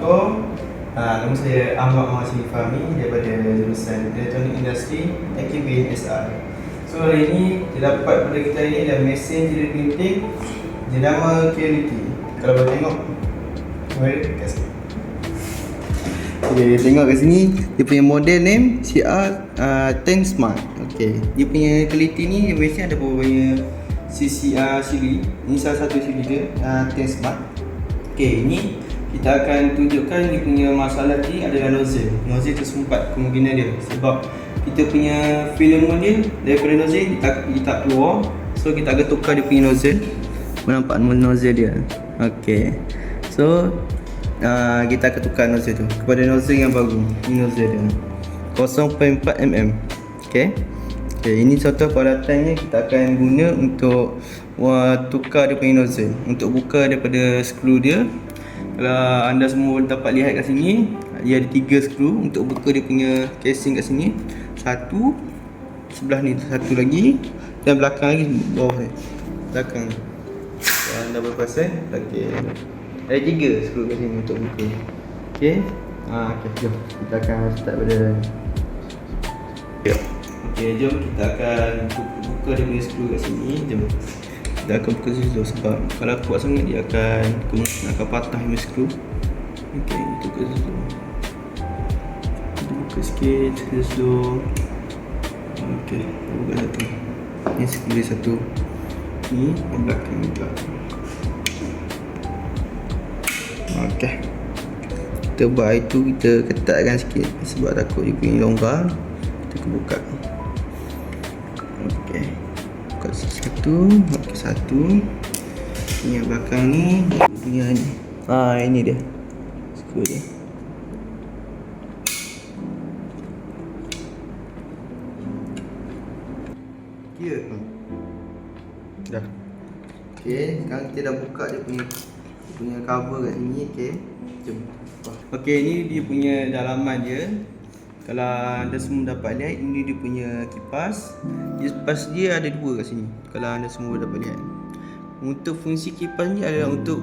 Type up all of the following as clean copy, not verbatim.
Assalamualaikum. Nama saya Ahmad Mahasini Fahmi daripada jurusan Electronic Industry AKB SR. So hari ini terdapat pada kita ini adalah mesin 3D printing jenama Creality. Kalau boleh tengok, boleh kat sini. Okay, tengok kat sini dia punya model name CR10 Smart. Okay, dia punya Creality ni dia biasanya ada beberapa banyak siri. Ini salah satu siri dia 10 Smart. Okay, ini kita akan tunjukkan dia punya masalah ni adalah nozzle. Nozzle tersumpat kemungkinan dia sebab kita punya filament dia daripada nozzle dia tak keluar. So kita akan tukar dia punya nozzle. Nampak nozzle dia. Okey. So kita akan tukar nozzle tu kepada nozzle yang baru. Ini nozzle dia 0.4 mm. Okey. Okay, ini contoh peratannya kita akan guna untuk tukar dia punya nozzle. Untuk buka daripada skru dia. Kalau anda semua dapat lihat kat sini, dia ada 3 skru untuk buka dia punya casing kat sini. Satu sebelah ni, satu lagi dan belakang lagi bawah ni. Belakang ni. Kalau anda boleh perasan, okey. Ada 3 skru kat sini untuk buka. Okey. Okey, jom kita akan start pada okey, jom kita akan buka dia punya skru kat sini. Jom. Kita akan buka dulu sebab kalau kuat sangat dia akan patah punya skru. Okey, kita buka dulu. Kita buka sikit dulu. Okey, kita buka satu. Ni skru dia satu. Ni yang belakang juga. Okey. Kita buat itu kita ketatkan sikit sebab takut dia punya longgar. Kita buka. Okey. Buka satu, okey satu. Ini yang belakang ni, punya ni. Ini dia. Skru dia. Kira tu. Dah. Okey, sekarang kita dah buka dia punya cover kat sini, okey. Jom. Okey, ni dia punya dalaman dia. Kalau anda semua dapat lihat, ini dia punya kipas. Kipas dia ada 2 kat sini. Kalau anda semua dapat lihat. Untuk fungsi kipas ni adalah untuk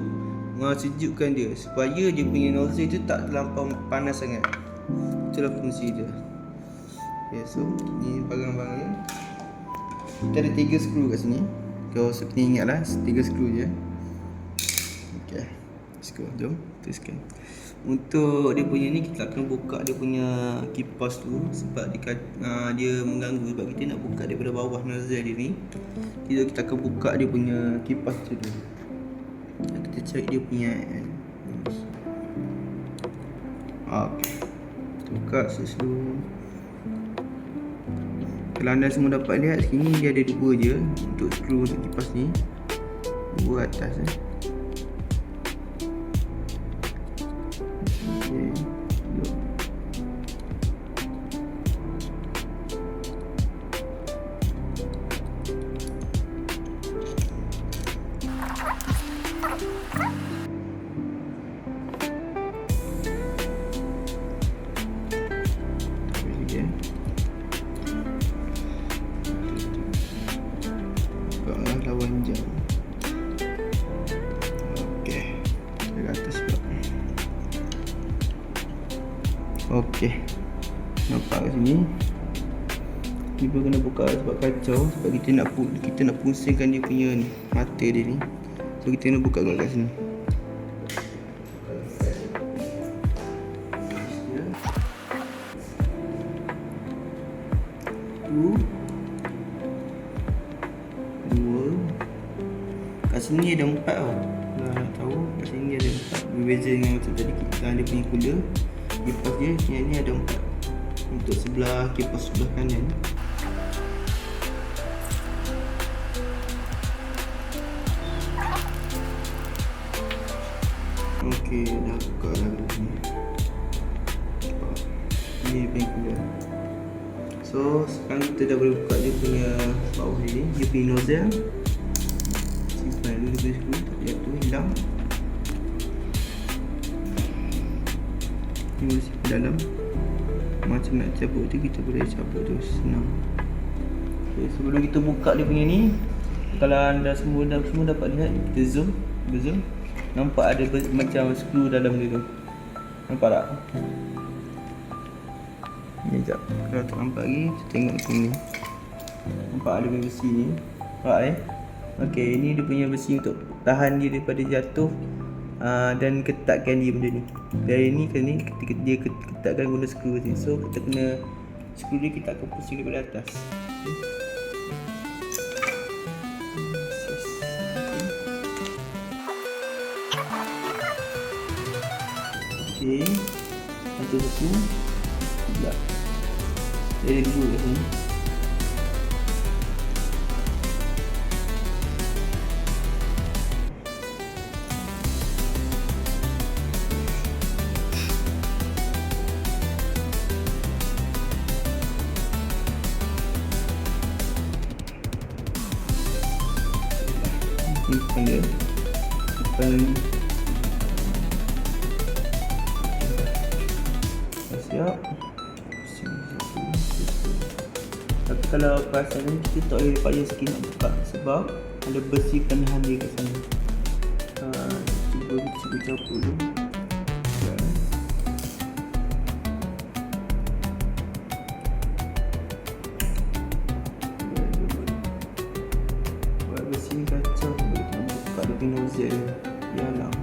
sejukkan dia supaya dia punya nozzle tu tak terlampau panas sangat. Itulah fungsi dia. Okay, so ni barang-barangnya. Kita ada 3 skru kat sini. Kau kena ingatlah 3 skru je. Okey. Skru, jom teruskan. Untuk dia punya ni kita akan buka dia punya kipas tu sebab dia mengganggu sebab kita nak buka daripada bawah nozzle dia ni. Kita akan buka dia punya kipas tu dulu. Kita cari dia punya okey. Kita buka dulu. Kalau anda semua dapat lihat sini dia ada 2 je untuk skru untuk kipas ni. 2 atas lawan jam. Okey. Ke atas pula. Okey. Nampak kat sini. Kita kena buka sebab kacau sebab kita nak pusingkan dia punya ni, mata dia ni. So kita kena buka kat sini. Kat sini ada 4 tau. Kalau nak tahu, kat sini ada 4. Berbeza dengan macam tadi kita ada punya cooler. Kipas dia, yang ni ada 4. Untuk sebelah kipas sebelah kanan. Okey, dah buka dah ni. Ni punya cooler. So, sekarang kita dah boleh buka dia punya bawah ni. Dia punya nozzle. Simpan dulu dia punya skru. Dia tu hilang. Ni boleh simpan dalam. Macam nak cabut tu kita boleh cabut tu senang. Okay, sebelum kita buka dia punya ni, kalau anda semua dapat lihat, kita zoom. Nampak ada macam skru dalam dia tu. Nampak tak? Ni sekejap. Kalau tak nampak lagi, kita tengok sini. Nampak ada besi ni. Nampak Okey, ini dia punya besi untuk tahan dia daripada jatuh dan ketatkan dia benda ni. Dari ni ke ni, ketika dia ketatkan guna skru ni. So kita kena skru dia kita akan pusing daripada atas. Okey. Satu. Sekejap. Dia ada dua kat sini. Depan dia. Depan ni. Siap. Tapi kalau perasan ni kita tak boleh payah sikit nak buka sebab ada besi penahan dia kat sana. Cuba caput dulu. Buat besi ni kacau. Boleh nak buka dia punya nozzle dia. Yalah.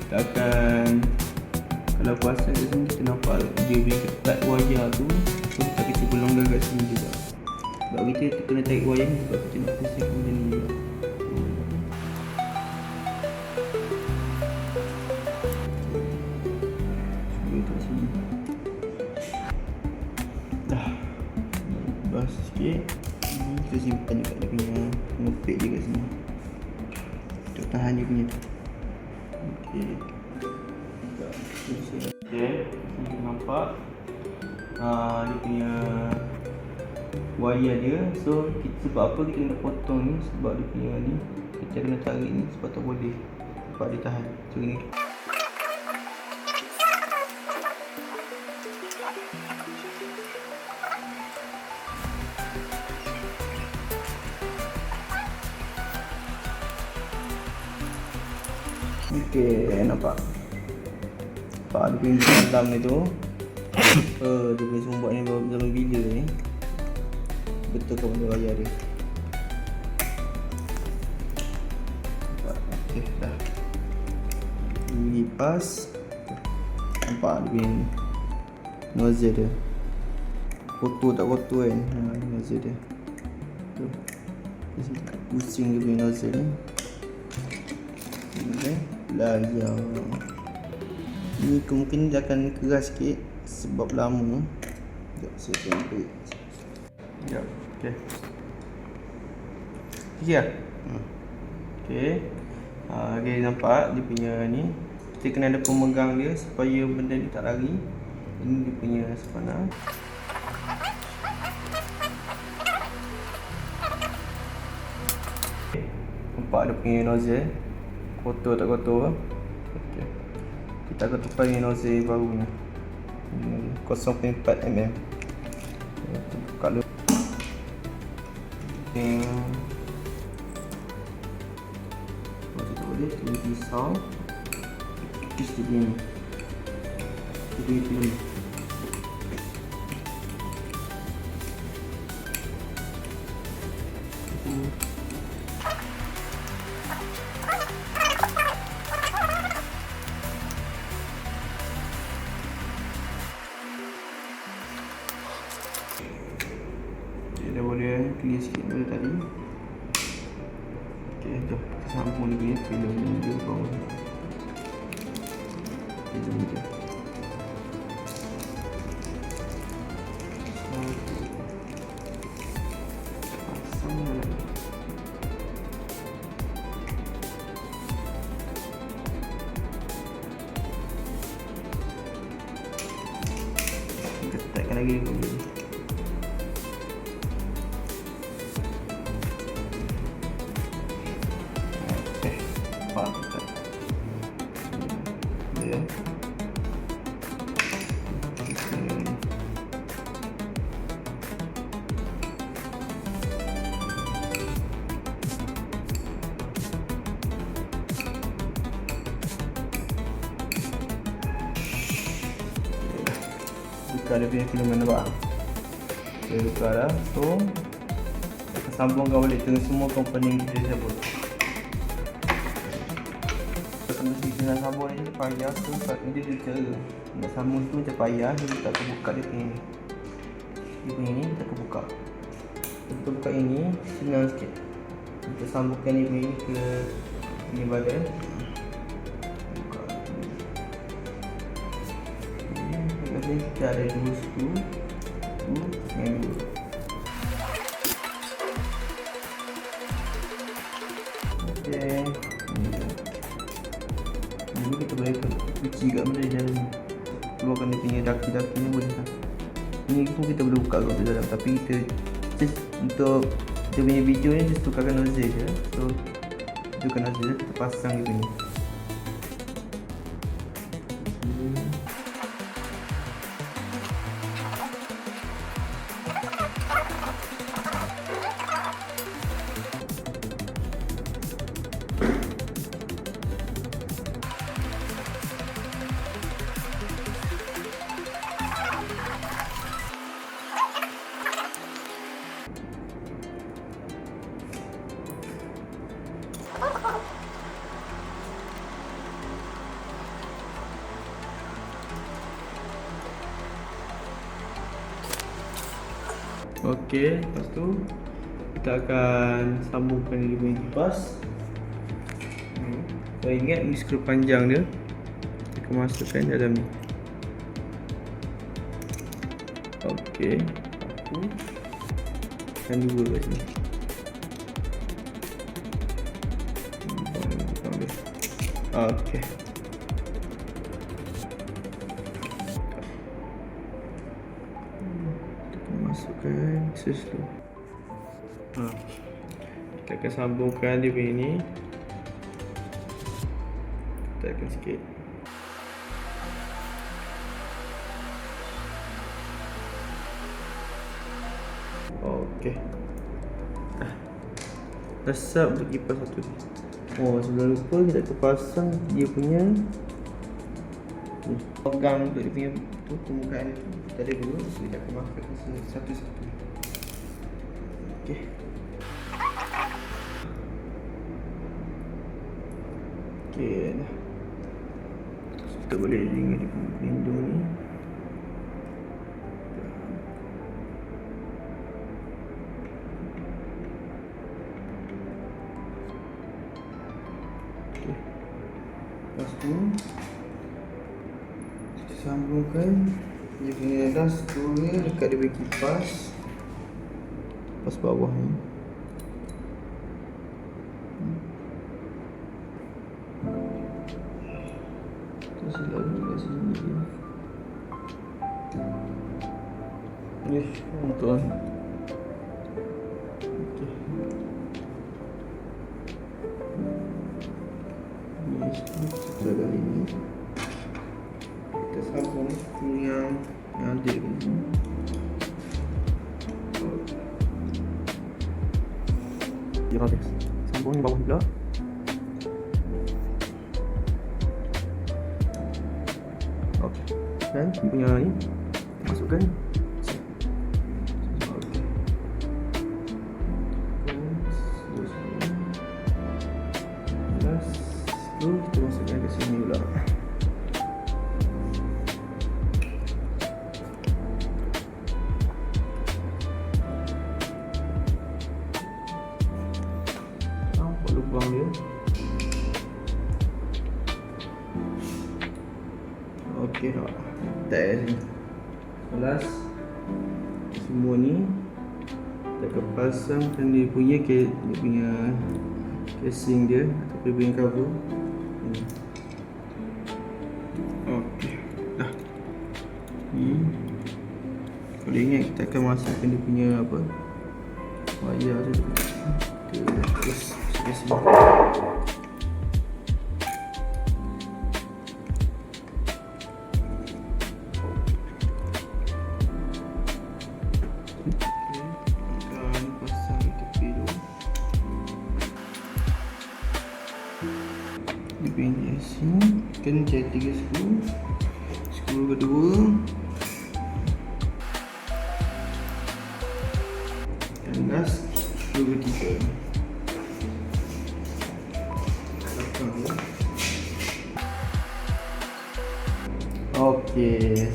Kita akan, kalau perasan kat sini kita nampak dia punya ketat wayar tu. So kita akan cuba longgar kat sini juga. Sebab kita kena tarik wayar ni sebab kita nak pusing benda ni juga. Cuba kat sini. Dah bas sikit. Kita simpan juga dia punya ngepek dia kat sini untuk tahan dia punya tu. Okey. Okey, kita nampak dia punya wayar dia. So sebab apa kita kena potong ni, sebab dia punya ni kita kena tarik ni sebab tak boleh, sebab dia tahan. So ni okey, nampak? Nampak dia punya dalam ni tu. Dia punya sumbak ni dalam bila ni. Betul ke benda wayar dia. Okey, dah. Ini lipas. Nampak dia punya nozzle dia. Kotor tak kotor kan? Nozzle dia. Tu. Pusing dia punya nozzle ni. Okay. Layar ni kemungkinan dia akan keras sikit sebab lama. Sekejap saya tempel. Sekejap. Okay. Okey lah. Okay. Okay, nampak dia punya ni. Kita kena ada pemegang dia supaya benda ni tak lari. Ini dia punya sepanah. Okay. Nampak dia punya nozzle. Kotor tak kotor. Okay. Kita akan tukar ni nozzle baru ni. 0.4 mm. Buka dulu. Okay. Kalau tak boleh, kita pisau. Pis dia punya ni. Dia punya film. Dia dah boleh clear sikit daripada tadi. Okay, jom kita sambung dia punya film dia bawah ni. Okay, jom kita pasang lagi. Kita tekan lagi dia boleh. buka dia punya filament nampak. Saya buka dah. So kita sambungkan balik dengan semua komponen kita cabut. Kalau kita nak sambung ni payah tu, dia cara nak sambung tu macam payah. Kita tak buka dia punya ni. Dia punya ni kita buka. Kita buka ini senang sikit. Kita sambungkan dia punya ni ke ini badan. Buka. Jadi kita ada dua skru. Yang dua. Okay. Dulu kita boleh cuci kat benda di dalam ni. Keluarkan dia punya daki-daki ni boleh lah. Ni pun kita boleh buka kat dalam, tapi kita just untuk kita punya video ni just tukarkan nozzle je. So tukarkan nozzle, kita pasang dia punya. Okey, lepas tu kita akan sambungkan dia punya kipas. So ingat ni skru panjang dia, kita akan masukkan dalam ni. Okey, satu dan dua kat sini. Okey. Masukkan sesuatu. Kita akan sambungkan dia punya ni. Tekan sikit. Okey. Dah siap untuk kipas satu ni. Oh, sebelum lupa kita akan pasang dia punya pegang untuk dia punya tu permukaan tu. Kita ada dua, so kita akan masukkan satu-satu. Okey. Okey dah. Kita boleh ingat dia punya pelindung ni. Okey. Lepas tu kita sambungkan dia punya last screw ni dekat dia punya kipas. Kipas bawah ni. Terus lalu kat sini dia. Betul. Okey. Ni kita kali ni. Kita sambung yang ada ni. Dia habis. Sambung ni bawah pula. Okey. Dan ni punya ni masukkan. Kita masukkan ke sini pula. Nampak lubang dia. Okey dah. Dah sini. Last semua ni kita akan pasangkan dia punya casing dia atau dia punya cover. Okey, dah. Ni kalau ingat kita akan masukkan dia punya apa? Wayar tu. Kita terus masukkan sini. Dia punya sini kena cari 3 skru. Skru kedua last 23. Okey,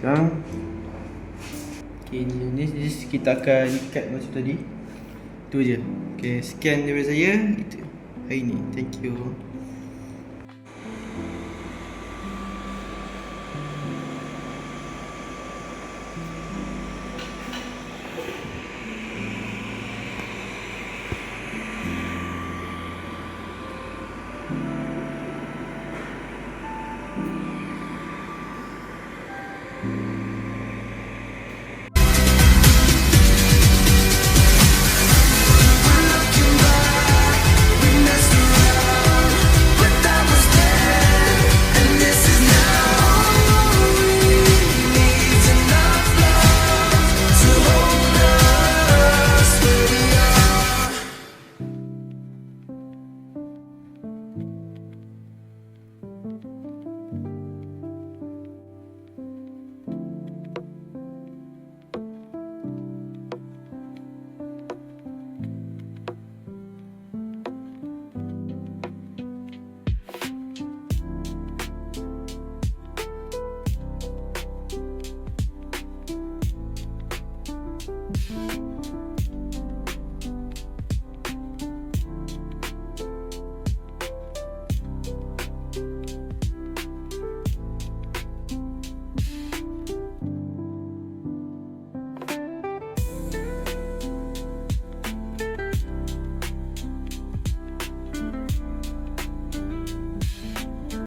sekarang okay, ni kita akan ikat macam tadi. Tu je. Okay, scan daripada saya. Itu hari ni. Thank you.